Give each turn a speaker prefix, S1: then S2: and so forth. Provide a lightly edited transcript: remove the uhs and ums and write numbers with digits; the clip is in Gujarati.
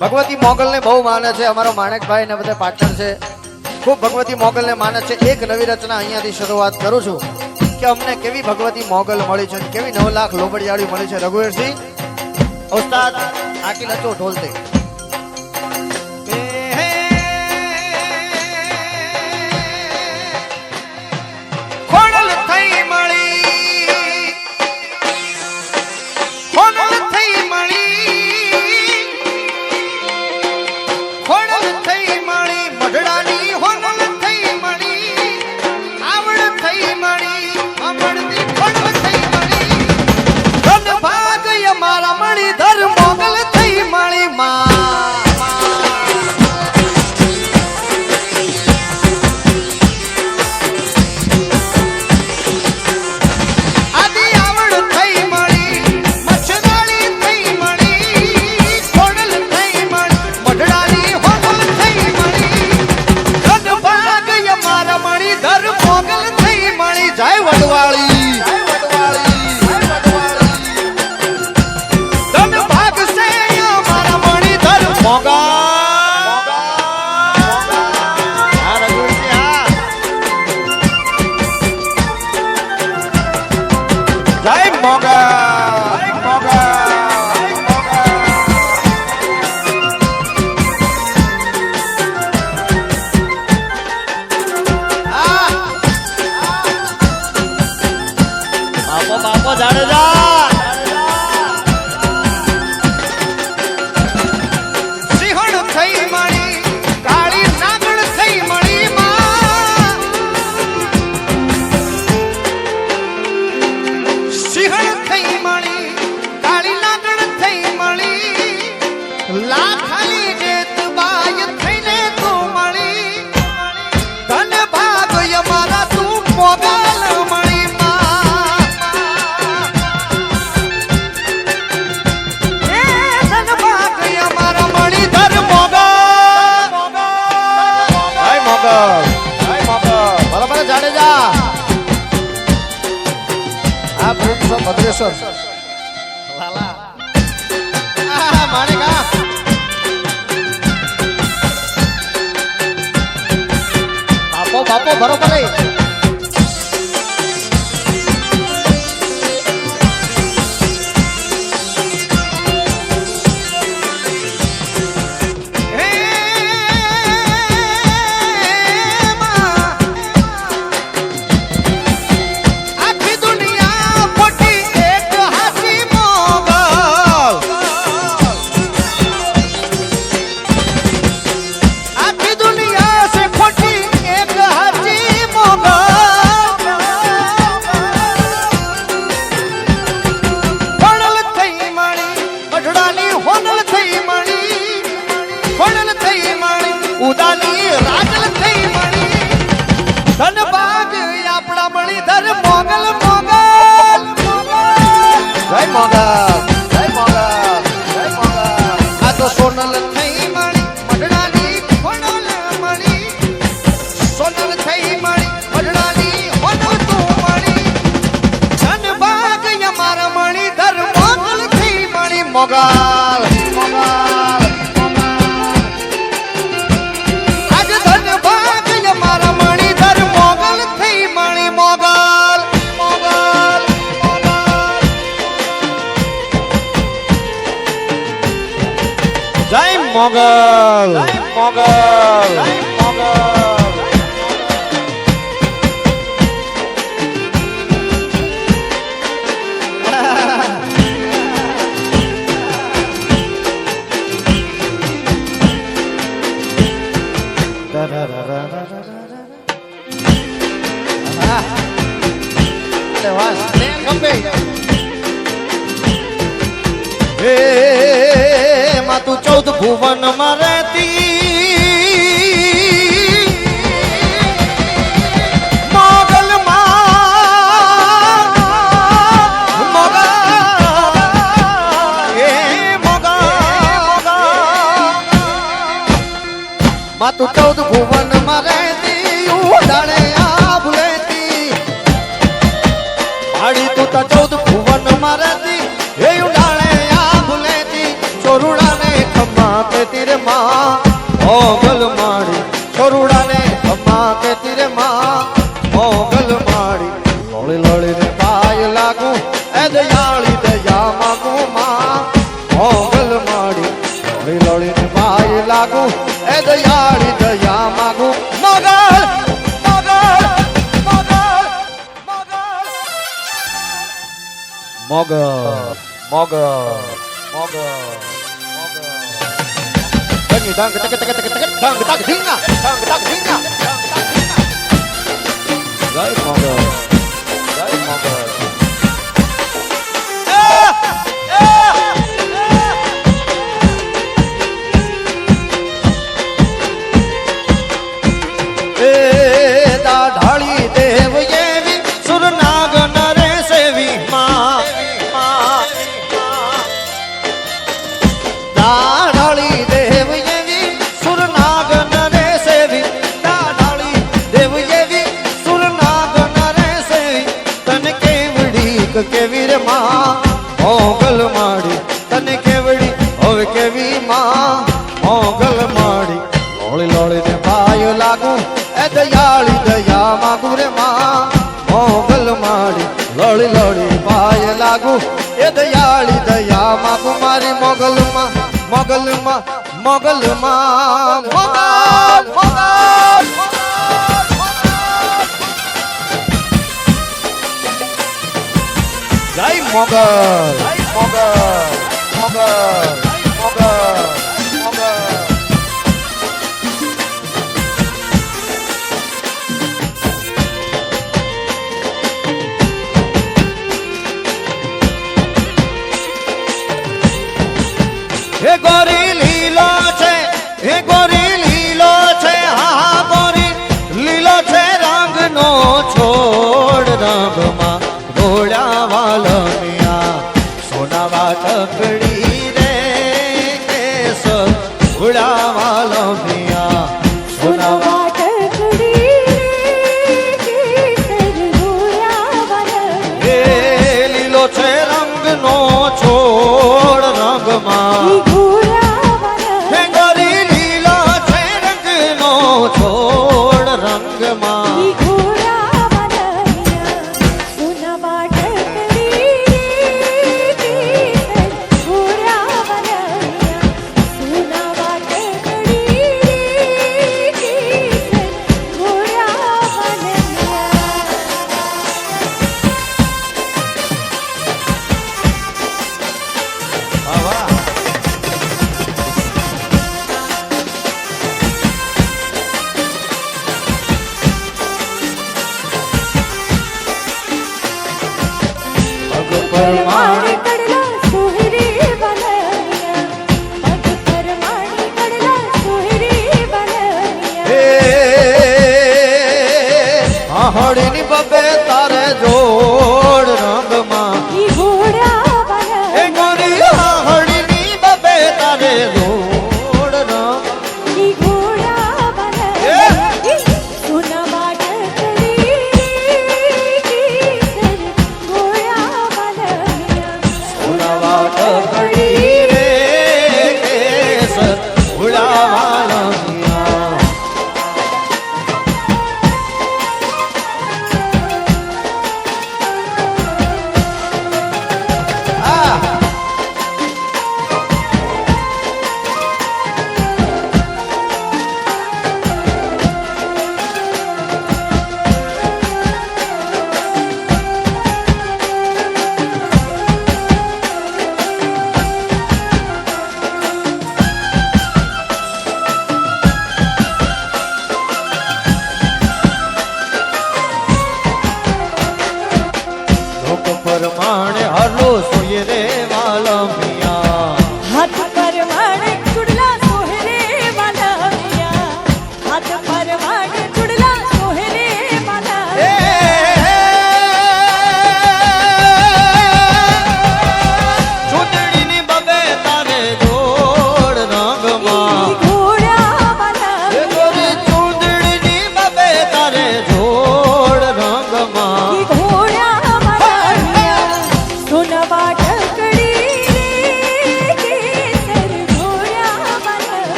S1: ભગવતી મોગલ ને બહુ માને છે અમારો માણેકભાઈ ને બધા પાટણ છે ખૂબ ભગવતી મોગલ ને માને છે એક નવી રચના અહીંયાથી શરૂઆત કરું છું કે અમને કેવી ભગવતી મોગલ મળી છે કેવી 9 લાખ લોબડિયાળી મળી છે રઘુવીરસિંહ ઉસ્તાદ આકી લચો ઢોલતે બાપો બરોબર મોગલ મોગલ તું 14 ભુવન માં રહેતી મોગલ માં તું 14 ભુવન માં રહેતી ઉડાડે આભ લેતી ભાડી તું 14 ભુવન માં રહેતી એ ઉડાડે આભ લેતી ચોરુડા ને ખમ્મા લાગુ એ દયાળી દયા માગું Mughal Mughal Mughal Mughal Mughal Mughal Mughal Dang dang tak tak tak tak dang tak dhinga dang tak dhinga Jai Mogal Jai Mogal da dhali dev yevi surnaag nare sevi ma da dhali dev yevi surnaag nare sevi da dhali dev yevi surnaag nare sevi tan kevdi kevi re ma mogal madi tan kevdi hoy kevi ma mogal madi loli loli ne payo lagu એ દયાળી દયા માગું રે માં મોગલ માડી લોળી લોળી પાય લાગુ એ દયાળી દયા માગું મારી મોગલમાં મોગલમાં મોગલમાં મોગલ મોગલ જય મોગલ જય મોગલ મોગલ મોગલ મોગલ હે ગોરી લીલો છે હે ગોરી લીલો છે હા ગોરી લીલો છે રંગનો છોડ રંગમાં ગોળા વાલમિયા સોનાવા ટકડી રે કેસ ઉડા